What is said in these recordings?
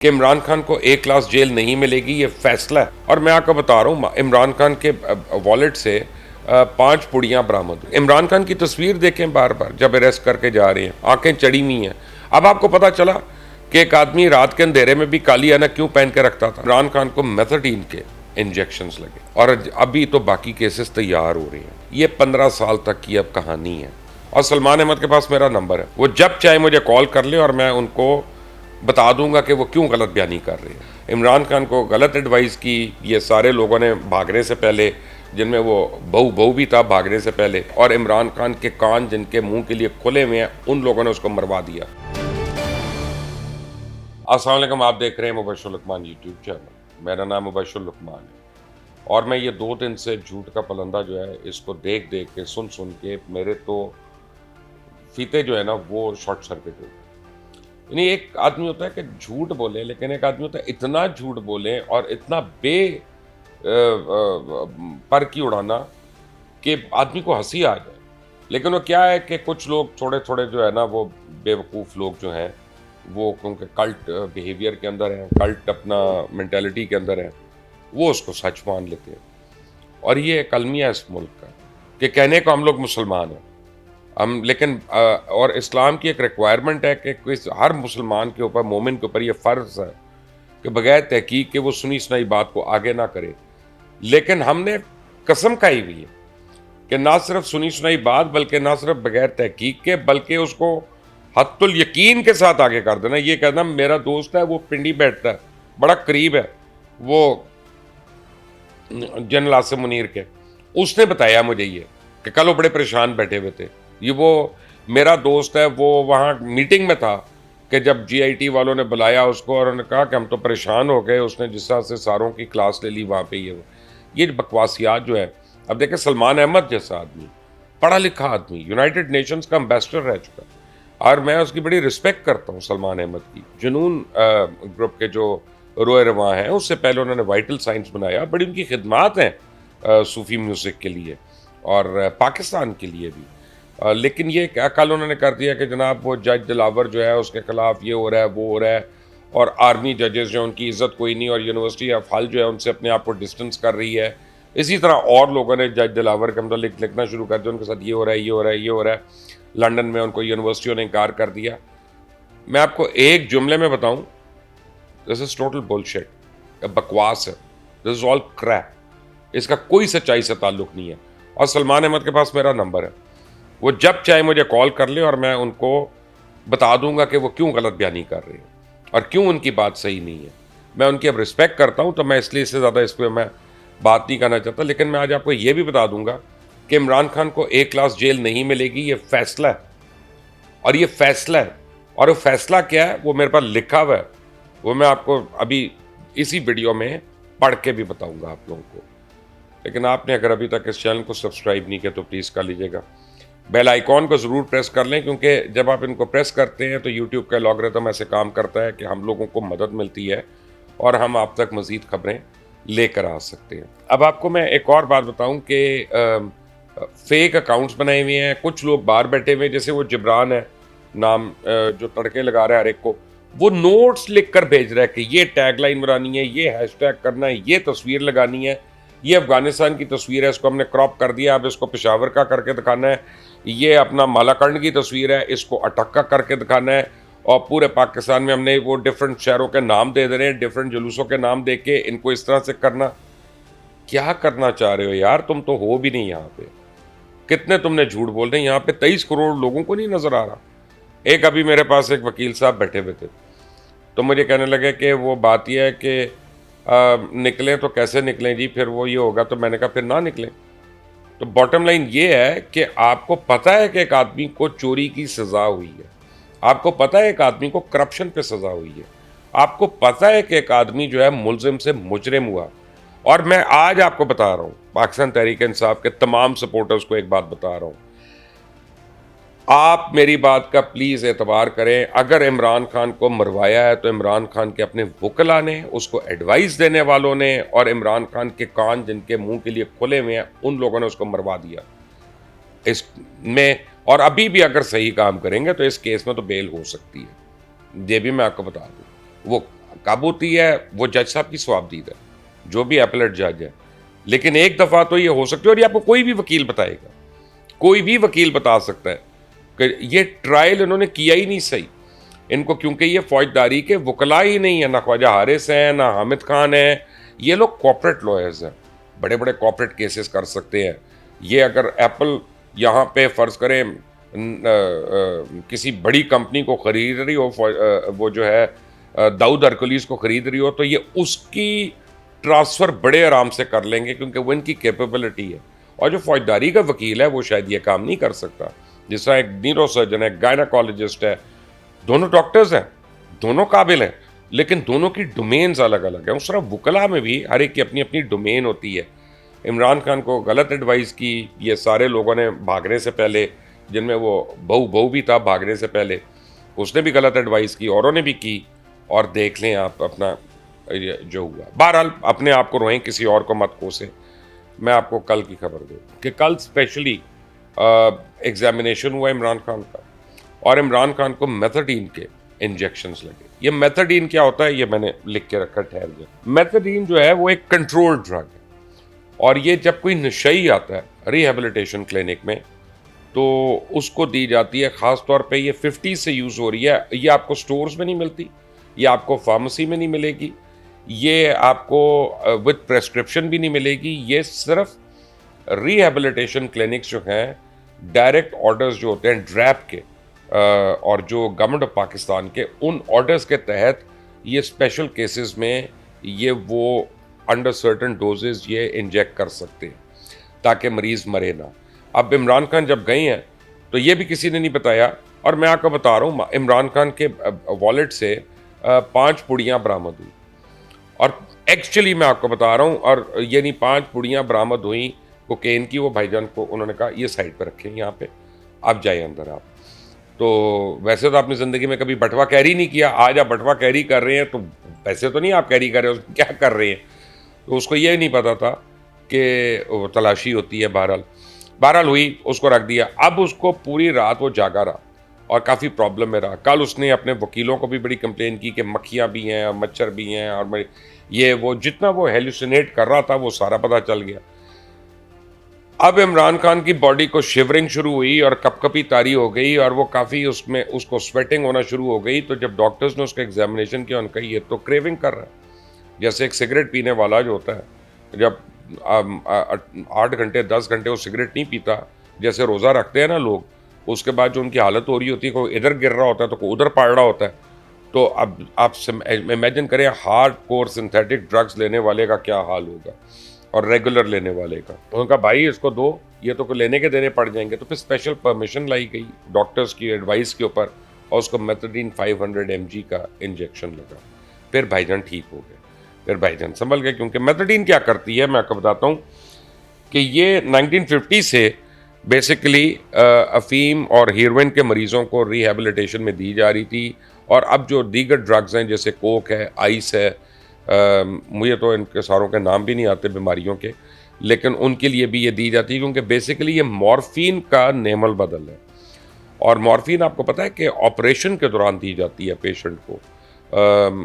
कि इमरान खान को एक क्लास जेल नहीं मिलेगी, ये फैसला है। और मैं आपको बता रहा हूँ, इमरान खान के वॉलेट से 5 पुड़ियाँ बरामद। इमरान खान की तस्वीर देखें बार बार जब अरेस्ट करके जा रहे हैं, आंखें चढ़ी हुई हैं। अब आपको पता चला कि एक आदमी रात के अंधेरे में भी काली ऐनक क्यों पहन के रखता था। इमरान खान को मेथाडीन के इंजेक्शंस लगे और अभी तो बाकी केसेस तैयार हो रहे हैं। ये 15 साल तक की अब कहानी है। और सलमान अहमद के पास मेरा नंबर है, वो जब चाहे मुझे कॉल कर ले और मैं उनको बता दूंगा कि वो क्यों गलत बयानी कर रहे हैं। इमरान खान को गलत एडवाइस की ये सारे लोगों ने भागने से पहले, जिनमें वो बहू भी था भागने से पहले, और इमरान खान के कान जिनके मुंह के लिए खुले हुए हैं उन लोगों ने उसको मरवा दिया। अस्सलाम वालेकुम, आप देख रहे हैं मुबश्शिर लुकमान यूट्यूब चैनल। मेरा नाम मुबश्शिर लुकमान है और मैं ये 2 दिन से झूठ का पलंदा जो है इसको देख देख के सुन के मेरे तो फीते जो है ना वो शॉर्ट सर्किट हो गए। यानी एक आदमी होता है कि झूठ बोले, लेकिन एक आदमी होता है इतना झूठ बोले और इतना पर की उड़ाना कि आदमी को हंसी आ जाए। लेकिन वो क्या है कि कुछ लोग थोड़े थोड़े जो है ना वो बेवकूफ़ लोग जो हैं वो क्योंकि कल्ट बिहेवियर के अंदर हैं, कल्ट अपना मेंटालिटी के अंदर है, वो उसको सच मान लेते हैं। और ये एक अलमिया है इस मुल्क का कि कहने को हम लोग मुसलमान हैं हम, लेकिन और इस्लाम की एक रिक्वायरमेंट है कि हर मुसलमान के ऊपर, मोमिन के ऊपर ये फ़र्ज़ है कि बगैर तहकीक के वो सुनी सुनाई बात को आगे ना करे। लेकिन हमने कसम खाई हुई है कि ना सिर्फ सुनी सुनाई बात, बल्कि ना सिर्फ बगैर तहकीक के, बल्कि उसको हत्तुल यकीन के साथ आगे कर देना। ये कहना मेरा दोस्त है, वो पिंडी बैठता है, बड़ा करीब है, वो जनरल आसिम मुनीर के, उसने बताया मुझे ये कि कल वो बड़े परेशान बैठे हुए थे। ये वो मेरा दोस्त है, वो वहाँ मीटिंग में था कि जब जीआईटी वालों ने बुलाया उसको और उन्होंने कहा कि हम तो परेशान हो गए, उसने जिस तरह से सारों की क्लास ले ली वहाँ पे। ये बकवासियात जो है। अब देखें, सलमान अहमद जैसा आदमी, पढ़ा लिखा आदमी, यूनाइटेड नेशंस का एम्बेसडर रह चुका है और मैं उसकी बड़ी रिस्पेक्ट करता हूँ सलमान अहमद की। जुनून ग्रुप के जो रोए रवां हैं, उससे पहले उन्होंने वाइटल साइंस बनाया, बड़ी उनकी खिदमात हैं सूफ़ी म्यूज़िक के लिए और पाकिस्तान के लिए भी। लेकिन ये क्या कल उन्होंने कर दिया कि जनाब वो जज दिलावर जो है उसके खिलाफ ये हो रहा है, वो हो रहा है, और आर्मी जजेस जो उनकी इज़्ज़त कोई नहीं, और यूनिवर्सिटी ऑफ हल जो है उनसे अपने आप को डिस्टेंस कर रही है। इसी तरह और लोगों ने जज दिलावर के मतलब लिखना शुरू कर दिया, उनके साथ ये हो रहा है, ये हो रहा है, ये हो रहा है। लंदन में उनको यूनिवर्सिटियों ने इनकार कर दिया। मैं आपको एक जुमले में बताऊं, दिस इज टोटल बुलशिट, बकवास है, दिस इज ऑल क्रैप। इसका कोई सच्चाई से ताल्लुक नहीं है। और सलमान अहमद के पास मेरा नंबर है, वो जब चाहे मुझे कॉल कर ले और मैं उनको बता दूंगा कि वो क्यों गलत बयानी कर रहे हैं और क्यों उनकी बात सही नहीं है। मैं उनकी अब रिस्पेक्ट करता हूं, तो मैं इसलिए इससे ज़्यादा इस पर मैं बात नहीं करना चाहता। लेकिन मैं आज आपको ये भी बता दूंगा कि इमरान खान को एक क्लास जेल नहीं मिलेगी, ये फैसला है। और ये फैसला है, और वो फैसला क्या है वो मेरे पास लिखा हुआ है, वो मैं आपको अभी इसी वीडियो में पढ़ के भी बताऊंगा आप लोगों को। लेकिन आपने अगर अभी तक इस चैनल को सब्सक्राइब नहीं किया तो प्लीज़ कर लीजिएगा, बेल आइकॉन को ज़रूर प्रेस कर लें, क्योंकि जब आप इनको प्रेस करते हैं तो यूट्यूब का एल्गोरिथम ऐसे काम करता है कि हम लोगों को मदद मिलती है और हम आप तक मज़ीद खबरें लेकर आ सकते हैं। अब आपको मैं एक और बात बताऊं कि फेक अकाउंट्स बनाए हुए हैं, कुछ लोग बाहर बैठे हुए हैं, जैसे वो जिब्रान है नाम, जो तड़के लगा रहा है हर एक को, वो नोट्स लिख कर भेज रहा है कि ये टैगलाइन बनानी है, ये हैशटैग करना है, ये तस्वीर लगानी है, ये अफगानिस्तान की तस्वीर है, इसको हमने क्रॉप कर दिया, अब इसको पेशावर का करके दिखाना है, ये अपना मालाकंड की तस्वीर है, इसको अटक्का करके दिखाना है, और पूरे पाकिस्तान में हमने वो डिफरेंट शहरों के नाम दे रहे हैं, डिफरेंट जुलूसों के नाम दे के इनको इस तरह से करना। क्या करना चाह रहे हो यार, तुम तो हो भी नहीं यहाँ पे। कितने तुमने झूठ बोल रहे हैं, यहाँ पे 23 करोड़ लोगों को नहीं नजर आ रहा। एक अभी मेरे पास एक वकील साहब बैठे हुए थे, तो मुझे कहने लगे कि वो बात यह है कि निकलें तो कैसे निकलें जी, फिर वो ये होगा, तो मैंने कहा फिर ना निकलें। तो बॉटम लाइन ये है कि आपको पता है कि एक आदमी को चोरी की सज़ा हुई है, आपको पता है एक आदमी को करप्शन पे सज़ा हुई है, आपको पता है कि एक आदमी जो है मुलजिम से मुजरिम हुआ। और मैं आज आपको बता रहा हूँ, पाकिस्तान तहरीक इंसाफ के तमाम सपोर्टर्स को एक बात बता रहा हूँ, आप मेरी बात का प्लीज़ एतबार करें। अगर इमरान खान को मरवाया है तो इमरान खान के अपने वकला ने, उसको एडवाइस देने वालों ने, और इमरान खान के कान जिनके मुंह के लिए खुले हुए हैं उन लोगों ने उसको मरवा दिया इसमें। और अभी भी अगर सही काम करेंगे तो इस केस में तो बेल हो सकती है, ये भी मैं आपको बता दूं। वो काबू होती है वो जज साहब की सवाबदीद है, जो भी एपलेट जज है। लेकिन एक दफ़ा तो ये हो सकती है, और ये आपको कोई भी वकील बताएगा, कोई भी वकील बता सकता है कि ये ट्रायल इन्होंने किया ही नहीं सही इनको, क्योंकि ये फौजदारी के वकला ही नहीं है, ना ख्वाजा हारिस हैं ना हामिद खान है। ये लोग कॉर्पोरेट लॉयर्स हैं, बड़े बड़े कॉर्पोरेट केसेस कर सकते हैं। ये अगर एप्पल यहाँ पे फ़र्ज़ करें किसी बड़ी कंपनी को ख़रीद रही हो, वो जो है दाऊद हरकुलिस को ख़रीद रही हो, तो ये उसकी ट्रांसफ़र बड़े आराम से कर लेंगे, क्योंकि वो इनकी कैपेबिलिटी है। और जो फौजदारी का वकील है वो शायद ये काम नहीं कर सकता। जिस तरह एक न्यूरो सर्जन है, गायनाकोलॉजिस्ट है, दोनों डॉक्टर्स हैं, दोनों काबिल हैं, लेकिन दोनों की डोमेन्स अलग अलग हैं। उस तरह वकला में भी हर एक की अपनी अपनी डोमेन होती है। इमरान खान को गलत एडवाइस की ये सारे लोगों ने भागने से पहले, जिनमें वो बहू भी था भागने से पहले, उसने भी गलत एडवाइस की, औरों ने भी की, और देख लें आप अपना जो हुआ। बहरहाल अपने आप को रोएं, किसी और को मत कोसें। मैं आपको कल की खबर दूँ कि कल स्पेशली एग्जामिनेशन हुआ इमरान खान का, और इमरान खान को मेथाडीन के इंजेक्शंस लगे। ये मेथाडीन क्या होता है ये मैंने लिख के रखा, ठहर गया। मेथाडीन जो है वो एक कंट्रोल्ड ड्रग है, और ये जब कोई नशई आता है रिहेबिलिटेशन क्लिनिक में तो उसको दी जाती है। ख़ास तौर पे ये 50 से यूज़ हो रही है। ये आपको स्टोर्स में नहीं मिलती, ये आपको फार्मेसी में नहीं मिलेगी, ये आपको विद प्रेस्क्रिप्शन भी नहीं मिलेगी। ये सिर्फ रिहेबिलिटेशन क्लिनिक्स जो हैं, डायरेक्ट ऑर्डर्स जो होते हैं ड्रैप के और जो गवर्नमेंट ऑफ पाकिस्तान के, उन ऑर्डर्स के तहत ये स्पेशल केसेस में ये वो अंडर सर्टन डोजेज ये इंजेक्ट कर सकते हैं ताकि मरीज़ मरे ना। अब इमरान खान जब गए हैं तो ये भी किसी ने नहीं बताया, और मैं आपको बता रहा हूँ इमरान खान के वॉलेट से 5 पुड़ियाँ बरामद हुई, और एक्चुअली मैं आपको बता रहा हूँ, और ये नहीं 5 पुड़ियाँ बरामद हुई कोकेन की। वो भाईजान को उन्होंने कहा ये साइड पर रखें, यहाँ पे आप जाइए अंदर आप। तो वैसे तो आपने ज़िंदगी में कभी बटवा कैरी नहीं किया, आज आप बटवा कैरी कर रहे हैं, तो वैसे तो नहीं आप कैरी कर रहे हो, क्या कर रहे हैं। तो उसको ये नहीं पता था कि तलाशी होती है। बहरहाल हुई, उसको रख दिया। अब उसको पूरी रात वो जागा रहा और काफ़ी प्रॉब्लम में रहा। कल उसने अपने वकीलों को भी बड़ी कंप्लेन की कि मक्खियाँ भी हैं और मच्छर भी हैं, और ये वो जितना वो हेलुसिनेट कर रहा था वो सारा पता चल गया। अब इमरान खान की बॉडी को शिवरिंग शुरू हुई और कपकपी तारी हो गई, और वो काफ़ी उसमें उसको स्वेटिंग होना शुरू हो गई। तो जब डॉक्टर्स ने उसका एग्जामिनेशन किया, उनका ये तो क्रेविंग कर रहा है, जैसे एक सिगरेट पीने वाला जो होता है, जब 8 घंटे 10 घंटे वो सिगरेट नहीं पीता, जैसे रोज़ा रखते हैं ना लोग, उसके बाद जो उनकी हालत हो रही होती है, कोई इधर गिर रहा होता है तो कोई उधर पड़ रहा होता है। तो अब आप इमेजिन करें हार्ड कोर सिंथेटिक ड्रग्स लेने वाले का क्या हाल होगा, और रेगुलर लेने वाले का। तो उनका भाई इसको दो, ये तो लेने के देने पड़ जाएंगे। तो फिर स्पेशल परमिशन लाई गई डॉक्टर्स की एडवाइस के ऊपर, और उसको मेथाडीन 500 mg का इंजेक्शन लगा। फिर भाईजान ठीक हो गए, फिर भाईजान संभल गए। क्योंकि मेथाडीन क्या करती है, मैं आपको बताता हूँ कि ये 1950 से बेसिकली अफीम और हीरोइन के मरीज़ों को रिहेबिलिटेशन में दी जा रही थी। और अब जो दीगर ड्रग्स हैं जैसे कोक है, आइस है, मुझे तो इनके सारों के नाम भी नहीं आते बीमारियों के, लेकिन उनके लिए भी ये दी जाती है, क्योंकि बेसिकली ये मॉर्फिन का नेमल बदल है। और मॉर्फिन आपको पता है कि ऑपरेशन के दौरान दी जाती है पेशेंट को,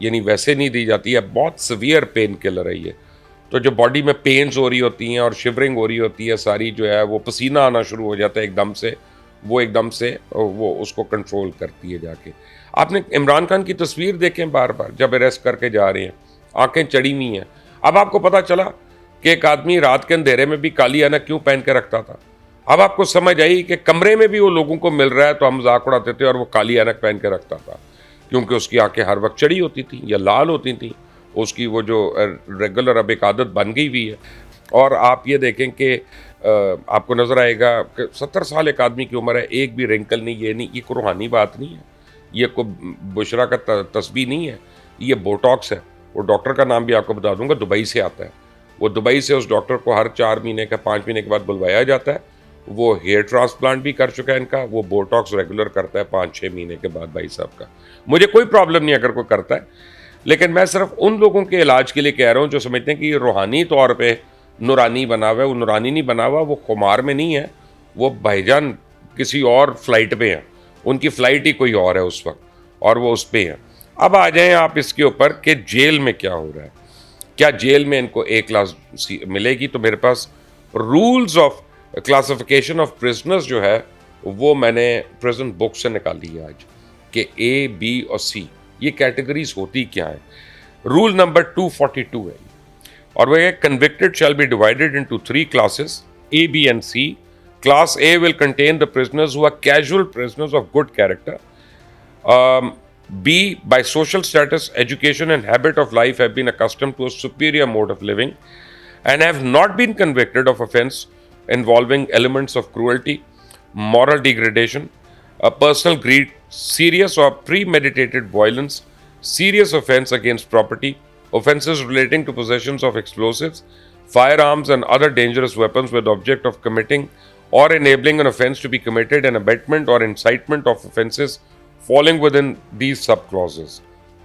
यानी वैसे नहीं दी जाती है। बहुत सीवियर पेन किलर है ये। तो जो बॉडी में पेन्स हो रही होती हैं और शिवरिंग हो रही होती है सारी, जो है वो पसीना आना शुरू हो जाता है एकदम से, वो एकदम से वो उसको कंट्रोल करती है जाके। आपने इमरान खान की तस्वीर देखें बार बार जब अरेस्ट करके जा रहे हैं, आंखें चढ़ी हुई हैं। अब आपको पता चला कि एक आदमी रात के अंधेरे में भी काली ऐनक क्यों पहन के रखता था। अब आपको समझ आई कि कमरे में भी वो लोगों को मिल रहा है तो हम मजाक उड़ाते थे, और वो काली ऐनक पहन के रखता था क्योंकि उसकी आंखें हर वक्त चढ़ी होती थी या लाल होती थी। उसकी वो जो रेगुलर अब एक आदत बन गई हुई है। और आप ये देखें कि आपको नज़र आएगा कि 70 साल एक आदमी की उम्र है, एक भी रिंकल नहीं, ये नहीं, ये कोई रूहानी बात नहीं है, ये कोई बुशरा का तस्बीह नहीं है, ये बोटॉक्स है। वो डॉक्टर का नाम भी आपको बता दूंगा, दुबई से आता है। वो दुबई से उस डॉक्टर को हर 4 महीने का 5 महीने के बाद बुलवाया जाता है। वो हेयर ट्रांसप्लांट भी कर चुका है इनका, वो बोटॉक्स रेगुलर करता है 5-6 महीने के बाद भाई साहब का। मुझे कोई प्रॉब्लम नहीं अगर कोई करता है, लेकिन मैं सिर्फ उन लोगों के इलाज के लिए कह रहा हूँ जो समझते हैं कि ये रूहानी तौर पे नूरानी बना हुआ है। वो नूरानी नहीं बना हुआ, वो खुमार में नहीं है, वो भाईजान किसी और फ्लाइट पे हैं, उनकी फ़्लाइट ही कोई और है उस वक्त, और वो उस पर हैं। अब आ जाएं आप इसके ऊपर कि जेल में क्या हो रहा है। क्या जेल में इनको ए क्लास मिलेगी? तो मेरे पास rules of classification of prisoners जो है वो मैंने प्रिजन बुक से निकाली है आज, कि ए, बी और सी ये कैटेगरीज होती क्या है। रूल नंबर 242 है और वह convicted shall be divided into 3 classes A, B and C. Class A will contain the prisoners who are casual prisoners of good character. B, by social status, education, and habit of life, have been accustomed to a superior mode of living and have not been convicted of offense involving elements of cruelty, moral degradation, personal greed, serious or premeditated violence, serious offense against property, offenses relating to possessions of explosives, firearms, and other dangerous weapons with the object of committing or enabling an offense to be committed, and abatement or incitement of offenses falling within these subclauses.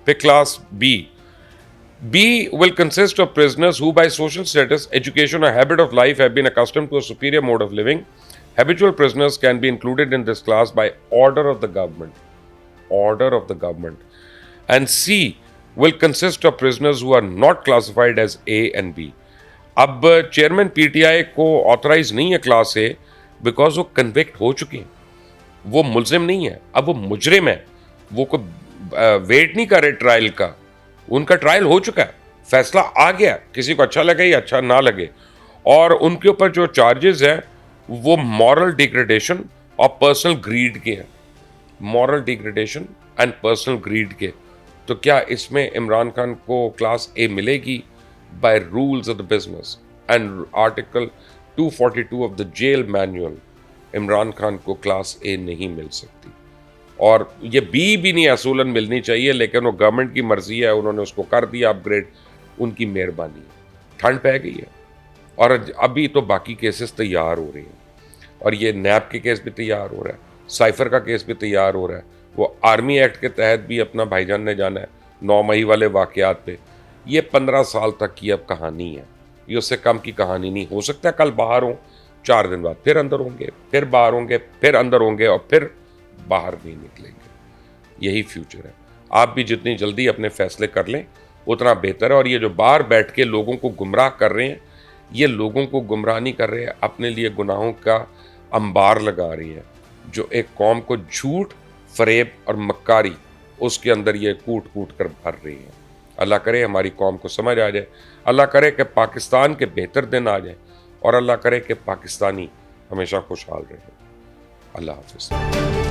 Pick class B. B will consist of prisoners who, by social status, education, or habit of life, have been accustomed to a superior mode of living. Habitual prisoners can be included in this class by order of the government. Order of the government. And C will consist of prisoners who are not classified as A and B. अब chairman PTI को authorise नहीं है class A, because वो convict हो चुके हैं, वो मुलजिम नहीं है, अब वो मुजरिम है। वो को वेट नहीं करे ट्रायल का, उनका ट्रायल हो चुका है, फैसला आ गया, किसी को अच्छा लगे या अच्छा ना लगे। और उनके ऊपर जो चार्जेस हैं वो मॉरल डिग्रेडेशन और पर्सनल ग्रीड के हैं, moral degradation and personal greed के। तो क्या इसमें इमरान खान को क्लास ए मिलेगी? By rules of the business and Article 242 of the jail manual, Imran Khan को क्लास ए नहीं मिल सकती। और ये बी भी नहीं असूलन मिलनी चाहिए, लेकिन वो गवर्नमेंट की मर्जी है, उन्होंने उसको कर दिया अपग्रेड, उनकी मेहरबानी है। ठंड पै गई है और अभी तो बाकी केसेस तैयार हो रहे हैं, और ये नैब के केस भी तैयार हो रहा है, साइफर का केस भी तैयार हो रहा है। वो आर्मी एक्ट के तहत भी अपना भाईजान ने जाना है 9 मई वाले वाकयात पे। ये 15 साल तक की अब कहानी है, ये उससे कम की कहानी नहीं। हो सकता है कल बाहर हो, 4 दिन बाद फिर अंदर होंगे, फिर बाहर होंगे, फिर अंदर होंगे और फिर बाहर नहीं निकलेंगे। यही फ्यूचर है। आप भी जितनी जल्दी अपने फैसले कर लें उतना बेहतर है। और ये जो बाहर बैठ के लोगों को गुमराह कर रहे हैं, ये लोगों को गुमराह नहीं कर रहे हैं, अपने लिए गुनाहों का अंबार लगा रही है। जो एक कौम को झूठ, फरेब और मक्कारी उसके अंदर ये कूट कूट कर भर रही है। अल्लाह करे हमारी कौम को समझ आ जाए, अल्लाह करे कि पाकिस्तान के बेहतर दिन आ जाए, और अल्लाह करे कि पाकिस्तानी हमेशा खुशहाल रहे। अल्लाह हाफ़िज़।